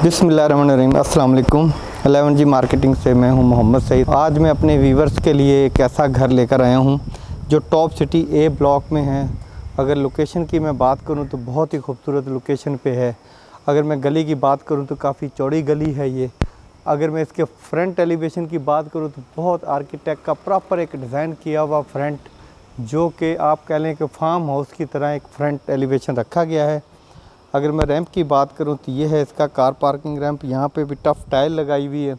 बिस्मिल्लाहिर्रहमानिर्रहीम, अस्सलाम वालेकुम। 11G मार्केटिंग से मैं हूं मोहम्मद सईद। आज मैं अपने व्यूवर्स के लिए एक ऐसा घर लेकर आया हूं जो टॉप सिटी ए ब्लॉक में है। अगर लोकेशन की मैं बात करूं तो बहुत ही खूबसूरत लोकेशन पे है। अगर मैं गली की बात करूं तो काफ़ी चौड़ी गली है ये। अगर मैं इसके फ्रंट एलिवेशन की बात करूं तो बहुत आर्किटेक्ट का प्रॉपर एक डिज़ाइन किया हुआ फ्रंट, जो कि आप कह लें कि फार्म हाउस की तरह एक फ्रंट एलिवेशन रखा गया है। अगर मैं रैंप की बात करूं तो ये है इसका कार पार्किंग रैंप। यहाँ पे भी टफ टाइल लगाई हुई है।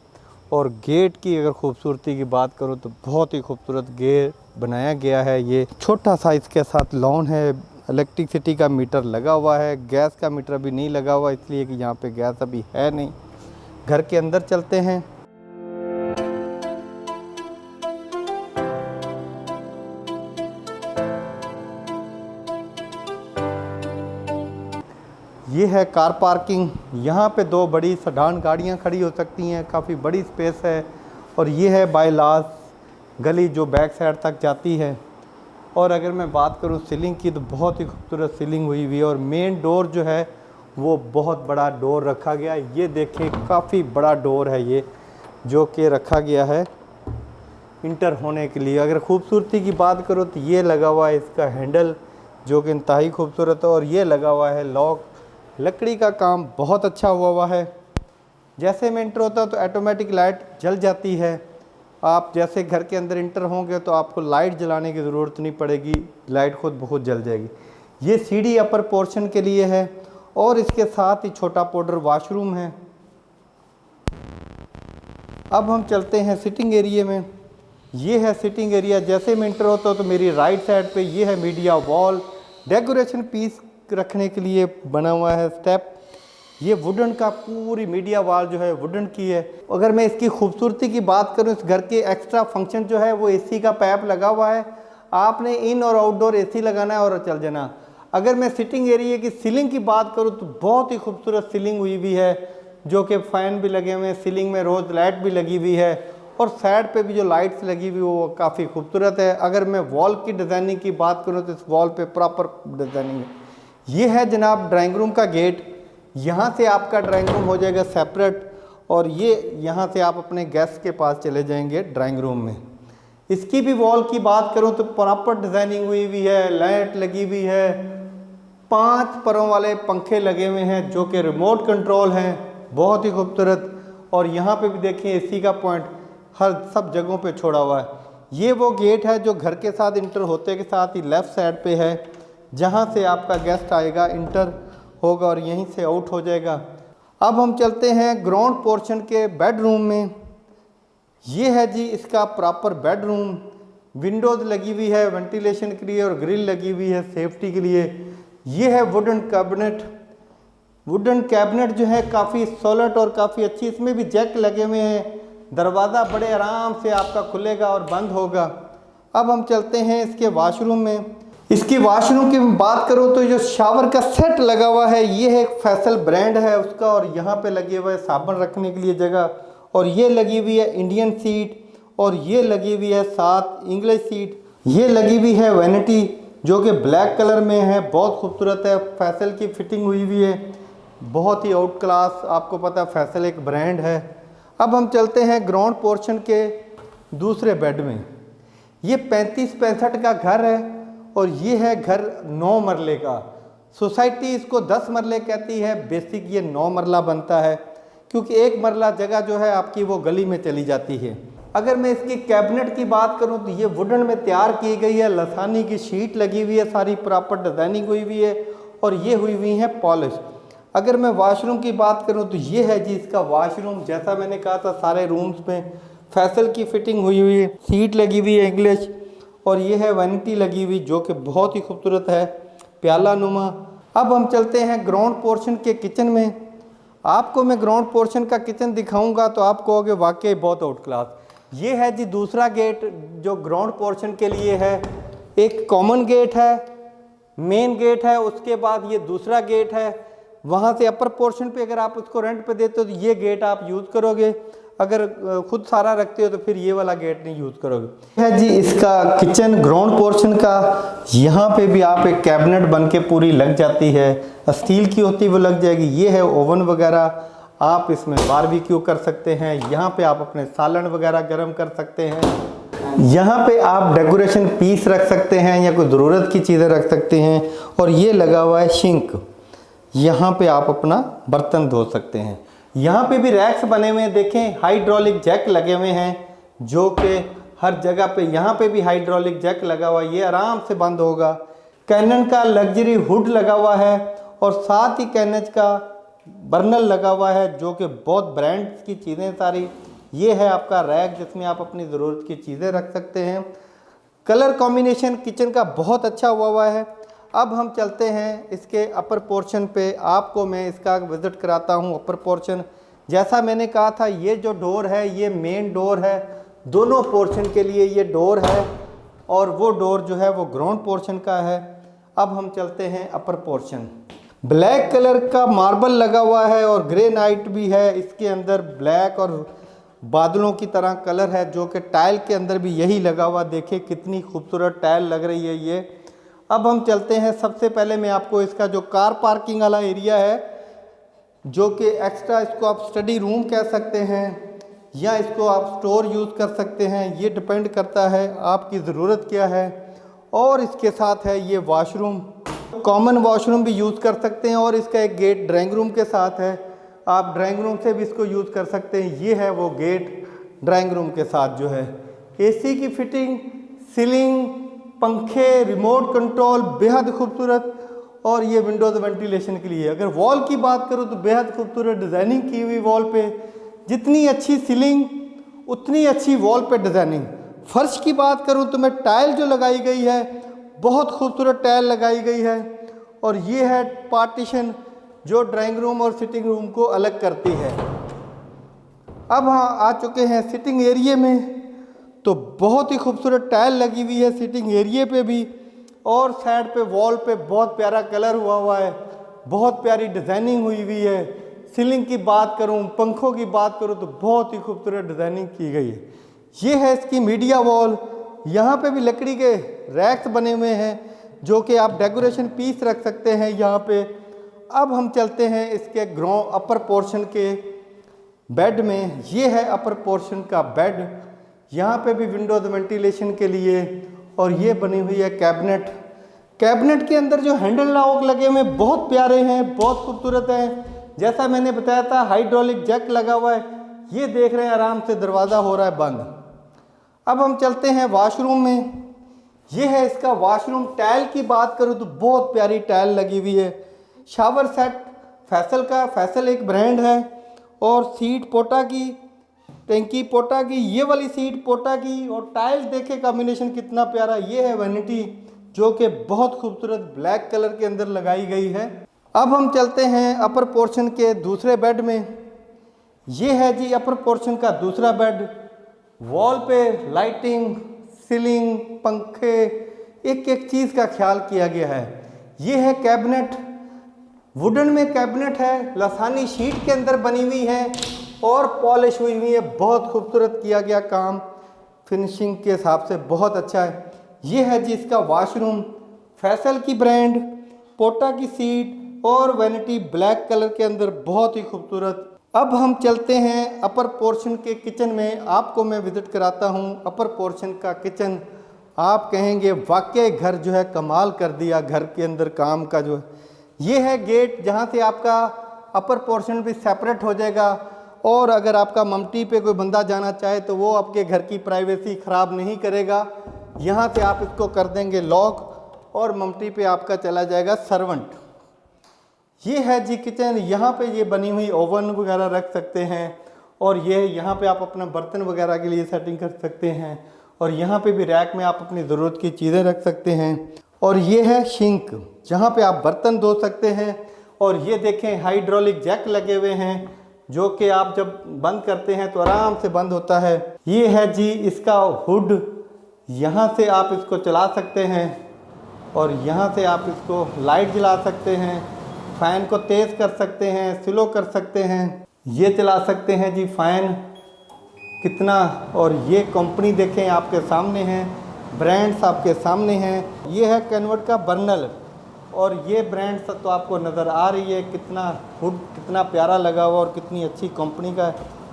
और गेट की अगर खूबसूरती की बात करूं तो बहुत ही खूबसूरत गेट बनाया गया है। ये छोटा सा इसके साथ लॉन है। इलेक्ट्रिसिटी का मीटर लगा हुआ है, गैस का मीटर अभी नहीं लगा हुआ इसलिए कि यहाँ पे गैस अभी है नहीं। घर के अंदर चलते हैं। ये है कार पार्किंग। यहाँ पे दो बड़ी सेडान गाड़ियाँ खड़ी हो सकती हैं, काफ़ी बड़ी स्पेस है। और ये है बायलास गली जो बैक साइड तक जाती है। और अगर मैं बात करूँ सीलिंग की तो बहुत ही खूबसूरत सीलिंग हुई हुई है। और मेन डोर जो है वो बहुत बड़ा डोर रखा गया है। ये देखें, काफ़ी बड़ा डोर है ये, जो कि रखा गया है इंटर होने के लिए। अगर खूबसूरती की बात करो तो ये लगा हुआ है इसका हैंडल, जो कि इंतहाई खूबसूरत है। और ये लगा हुआ है लॉक, लकड़ी का काम बहुत अच्छा हुआ है। जैसे में इंटर होता है तो ऑटोमेटिक लाइट जल जाती है। आप जैसे घर के अंदर इंटर होंगे तो आपको लाइट जलाने की ज़रूरत नहीं पड़ेगी, लाइट खुद बहुत जल जाएगी। ये सीढ़ी अपर पोर्शन के लिए है। और इसके साथ ही छोटा पाउडर वॉशरूम है। अब हम चलते हैं सिटिंग एरिया में। ये है सिटिंग एरिया। जैसे में इंटर होता है तो मेरी राइट साइड पे ये है मीडिया वॉल, डेकोरेशन पीस रखने के लिए बना हुआ है स्टेप। ये वुडन का पूरी मीडिया वॉल जो है वुडन की है। अगर मैं इसकी खूबसूरती की बात करूं, इस घर के एक्स्ट्रा फंक्शन जो है वो एसी का पाइप लगा हुआ है। आपने इन और आउटडोर एसी लगाना है और चल जाना। अगर मैं सिटिंग एरिया की सीलिंग की बात करूं तो बहुत ही खूबसूरत सीलिंग हुई हुई है, जो कि फ़ैन भी लगे हुए हैं, सीलिंग में रोज लाइट भी लगी हुई है। और साइड पे भी जो लाइट्स लगी हुई वो काफ़ी खूबसूरत है। अगर मैं वॉल की डिज़ाइनिंग की बात करूँ तो इस वॉल पे प्रॉपर डिज़ाइनिंग है। ये है जनाब ड्राइंग रूम का गेट। यहाँ से आपका ड्राइंग रूम हो जाएगा सेपरेट। और ये यहाँ से आप अपने गेस्ट के पास चले जाएंगे ड्राइंग रूम में। इसकी भी वॉल की बात करूँ तो प्रॉपर डिज़ाइनिंग हुई हुई है, लाइट लगी हुई है, 5 परों वाले पंखे लगे हुए हैं जो कि रिमोट कंट्रोल हैं, बहुत ही खूबसूरत। और यहाँ पे भी देखिए एसी का पॉइंट हर सब जगहों पे छोड़ा हुआ है। ये वो गेट है जो घर के साथ इंटर होते के साथ ही लेफ़्ट साइड पे है, जहाँ से आपका गेस्ट आएगा इंटर होगा और यहीं से आउट हो जाएगा। अब हम चलते हैं ग्राउंड पोर्शन के बेडरूम में। ये है जी इसका प्रॉपर बेडरूम। विंडोज़ लगी हुई है वेंटिलेशन के लिए और ग्रिल लगी हुई है सेफ्टी के लिए। ये है वुडन कैबिनेट। वुडन कैबिनेट जो है काफ़ी सॉलिड और काफ़ी अच्छी, इसमें भी जैक लगे हुए हैं। दरवाज़ा बड़े आराम से आपका खुलेगा और बंद होगा। अब हम चलते हैं इसके वॉशरूम में। इसकी वॉशरूम की बात करूँ तो जो शावर का सेट लगा हुआ है ये है एक फैसल ब्रांड है उसका। और यहाँ पे लगे हुए है साबुन रखने के लिए जगह। और ये लगी हुई है इंडियन सीट। और ये लगी हुई है साथ इंग्लिश सीट। ये लगी हुई है वैनिटी जो कि ब्लैक कलर में है, बहुत खूबसूरत है। फैसल की फिटिंग हुई हुई है, बहुत ही आउट क्लास। आपको पता है फैसल एक ब्रांड है। अब हम चलते हैं ग्राउंड पोर्शन के दूसरे बेड में। ये 35-65 का घर है। और ये है घर 9 मरले का। सोसाइटी इसको 10 मरले कहती है, बेसिक ये 9 मरला बनता है, क्योंकि 1 मरला जगह जो है आपकी वो गली में चली जाती है। अगर मैं इसकी कैबिनेट की बात करूं तो ये वुडन में तैयार की गई है। लसानी की शीट लगी हुई है, सारी प्रॉपर डिज़ाइनिंग हुई हुई है। और ये हुई हुई है पॉलिश। अगर मैं वॉशरूम की बात करूं तो ये है जी इसका वॉशरूम। जैसा मैंने कहा था सारे रूम्स में फैसल की फिटिंग हुई हुई है, सीट लगी हुई है इंग्लिश। और ये है वैनिटी लगी हुई जो कि बहुत ही खूबसूरत है, प्याला नुमा। अब हम चलते हैं ग्राउंड पोर्शन के किचन में। आपको मैं ग्राउंड पोर्शन का किचन दिखाऊंगा तो आप कहोगे वाकई बहुत आउट क्लास। ये है जी दूसरा गेट जो ग्राउंड पोर्शन के लिए है। एक कॉमन गेट है, मेन गेट है, उसके बाद ये दूसरा गेट है। वहाँ से अपर पोर्शन पे अगर आप उसको रेंट पे देते हो तो ये गेट आप यूज़ करोगे। अगर खुद सारा रखते हो तो फिर ये वाला गेट नहीं यूज़ करोगे। है जी इसका किचन ग्राउंड पोर्शन का। यहाँ पे भी आप एक कैबिनेट बन के पूरी लग जाती है, स्टील की होती वो लग जाएगी। ये है ओवन वगैरह, आप इसमें बारबेक्यू कर सकते हैं। यहाँ पे आप अपने सालन वगैरह गर्म कर सकते हैं। यहाँ पे आप डेकोरेशन पीस रख सकते हैं या कोई ज़रूरत की चीज़ें रख सकते हैं। और ये लगा हुआ है सिंक, यहाँ पे आप अपना बर्तन धो सकते हैं। यहाँ पे भी रैक्स बने हुए हैं, देखें हाइड्रोलिक जैक लगे हुए हैं जो कि हर जगह पे, यहाँ पे भी हाइड्रोलिक जैक लगा हुआ है, ये आराम से बंद होगा। कैनन का लग्जरी हुड लगा हुआ है और साथ ही कैनन का बर्नल लगा हुआ है जो कि बहुत ब्रांड्स की चीज़ें सारी। ये है आपका रैक जिसमें आप अपनी ज़रूरत की चीज़ें रख सकते हैं। कलर कॉम्बिनेशन किचन का बहुत अच्छा हुआ है। अब हम चलते हैं इसके अपर पोर्शन पे, आपको मैं इसका विज़िट कराता हूँ। अपर पोर्शन जैसा मैंने कहा था, ये जो डोर है ये मेन डोर है, दोनों पोर्शन के लिए ये डोर है और वो डोर जो है वो ग्राउंड पोर्शन का है। अब हम चलते हैं अपर पोर्शन। ब्लैक कलर का मार्बल लगा हुआ है और ग्रेनाइट भी है, इसके अंदर ब्लैक और बादलों की तरह कलर है जो कि टाइल के अंदर भी यही लगा हुआ। देखिए कितनी खूबसूरत टाइल लग रही है ये। अब हम चलते हैं, सबसे पहले मैं आपको इसका जो कार पार्किंग वाला एरिया है जो कि एक्स्ट्रा, इसको आप स्टडी रूम कह सकते हैं या इसको आप स्टोर यूज़ कर सकते हैं, ये डिपेंड करता है आपकी ज़रूरत क्या है। और इसके साथ है ये वॉशरूम, कॉमन वॉशरूम भी यूज़ कर सकते हैं और इसका एक गेट ड्राइंग रूम के साथ है, आप ड्राइंग रूम से भी इसको यूज़ कर सकते हैं। ये है वो गेट ड्राइंग रूम के साथ जो है। एसी की फिटिंग, सीलिंग, पंखे, रिमोट कंट्रोल बेहद खूबसूरत। और ये विंडोज़ वेंटिलेशन के लिए। अगर वॉल की बात करूँ तो बेहद खूबसूरत डिज़ाइनिंग की हुई वॉल पे, जितनी अच्छी सीलिंग उतनी अच्छी वॉल पे डिज़ाइनिंग। फर्श की बात करूँ तो मैं टाइल जो लगाई गई है बहुत खूबसूरत टाइल लगाई गई है। और ये है पार्टीशन जो ड्राइंग रूम और सिटिंग रूम को अलग करती है। अब हाँ आ चुके हैं सिटिंग एरिया में, तो बहुत ही खूबसूरत टाइल लगी हुई है सिटिंग एरिया पे भी और साइड पे वॉल पे बहुत प्यारा कलर हुआ है, बहुत प्यारी डिज़ाइनिंग हुई हुई है। सीलिंग की बात करूं, पंखों की बात करूं तो बहुत ही खूबसूरत डिज़ाइनिंग की गई है। ये है इसकी मीडिया वॉल, यहाँ पे भी लकड़ी के रैक्स बने हुए हैं जो कि आप डेकोरेशन पीस रख सकते हैं यहाँ पे। अब हम चलते हैं इसके ग्राउंड अपर पोर्शन के बेड में। ये है अपर पोर्शन का बेड, यहाँ पे भी विंडोज वेंटिलेशन के लिए। और ये बनी हुई है कैबिनेट। कैबिनेट के अंदर जो हैंडल लॉक लगे हुए बहुत प्यारे हैं, बहुत खूबसूरत हैं। जैसा मैंने बताया था हाइड्रोलिक जैक लगा हुआ है, ये देख रहे हैं आराम से दरवाज़ा हो रहा है बंद। अब हम चलते हैं वॉशरूम में। ये है इसका वॉशरूम। टाइल की बात करूँ तो बहुत प्यारी टाइल लगी हुई है। शावर सेट फैसल का, फैसल एक ब्रांड है। और सीट पोटा की, टैंकी पोटा की, ये वाली सीट पोटा की। और टाइल देखे कॉम्बिनेशन कितना प्यारा। ये है वैनिटी जो कि बहुत खूबसूरत ब्लैक कलर के अंदर लगाई गई है। अब हम चलते हैं अपर पोर्शन के दूसरे बेड में। ये है जी अपर पोर्शन का दूसरा बेड। वॉल पे लाइटिंग, सीलिंग, पंखे, एक एक चीज़ का ख्याल किया गया है। ये है कैबिनेट, वुडन में कैबिनेट है, लसानी शीट के अंदर बनी हुई है और पॉलिश हुई हुई है। बहुत खूबसूरत किया गया काम, फिनिशिंग के हिसाब से बहुत अच्छा है। ये है जी इसका वॉशरूम, फैसल की ब्रांड, पोटा की सीट और वैनिटी ब्लैक कलर के अंदर बहुत ही खूबसूरत। अब हम चलते हैं अपर पोर्शन के किचन में। आपको मैं विज़िट कराता हूँ अपर पोर्शन का किचन। आप कहेंगे वाकई घर जो है कमाल कर दिया, घर के अंदर काम का जो है। ये है गेट जहाँ से आपका अपर पोर्शन भी सेपरेट हो जाएगा। और अगर आपका ममटी पे कोई बंदा जाना चाहे तो वो आपके घर की प्राइवेसी ख़राब नहीं करेगा। यहाँ से आप इसको कर देंगे लॉक और ममटी पे आपका चला जाएगा सर्वेंट। ये है जी किचन। यहाँ पे ये बनी हुई ओवन वगैरह रख सकते हैं और ये यहाँ पे आप अपना बर्तन वगैरह के लिए सेटिंग कर सकते हैं। और यहाँ पे भी रैक में आप अपनी ज़रूरत की चीज़ें रख सकते हैं। और ये है सिंक जहाँ पे आप बर्तन धो सकते हैं। और ये देखें हाइड्रोलिक जैक लगे हुए हैं जो कि आप जब बंद करते हैं तो आराम से बंद होता है। ये है जी इसका हुड, यहाँ से आप इसको चला सकते हैं और यहाँ से आप इसको लाइट जला सकते हैं, फ़ैन को तेज़ कर सकते हैं, स्लो कर सकते हैं, ये चला सकते हैं जी फ़ैन कितना। और ये कंपनी देखें आपके सामने है, ब्रांड्स आपके सामने हैं। ये है कन्वर्ट का बर्नल और ये ब्रांड तो आपको नज़र आ रही है, कितना हुड कितना प्यारा लगा हुआ और कितनी अच्छी कंपनी का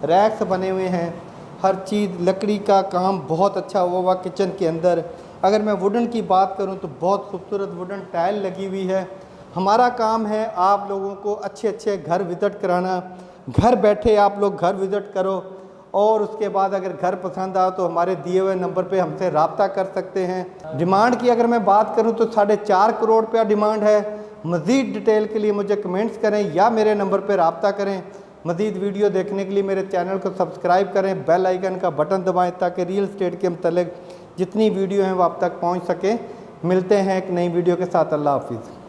रैक्स बने हुए हैं। हर चीज़ लकड़ी का काम बहुत अच्छा हुआ हुआ किचन के अंदर। अगर मैं वुडन की बात करूं तो बहुत खूबसूरत वुडन टाइल लगी हुई है। हमारा काम है आप लोगों को अच्छे अच्छे घर विज़िट कराना। घर बैठे आप लोग घर विज़िट करो और उसके बाद अगर घर पसंद आए तो हमारे दिए हुए नंबर पे हमसे रब्ता कर सकते हैं। डिमांड की अगर मैं बात करूं तो 4.5 करोड़ रुपया डिमांड है। मज़ीद डिटेल के लिए मुझे कमेंट्स करें या मेरे नंबर पे रब्ता करें। मज़ीद वीडियो देखने के लिए मेरे चैनल को सब्सक्राइब करें, बेल आइकन का बटन दबाएं ताकि रियल एस्टेट के मतलब जितनी वीडियो हैं वो आप तक पहुँच सके। मिलते हैं एक नई वीडियो के साथ। अल्लाह हाफिज़।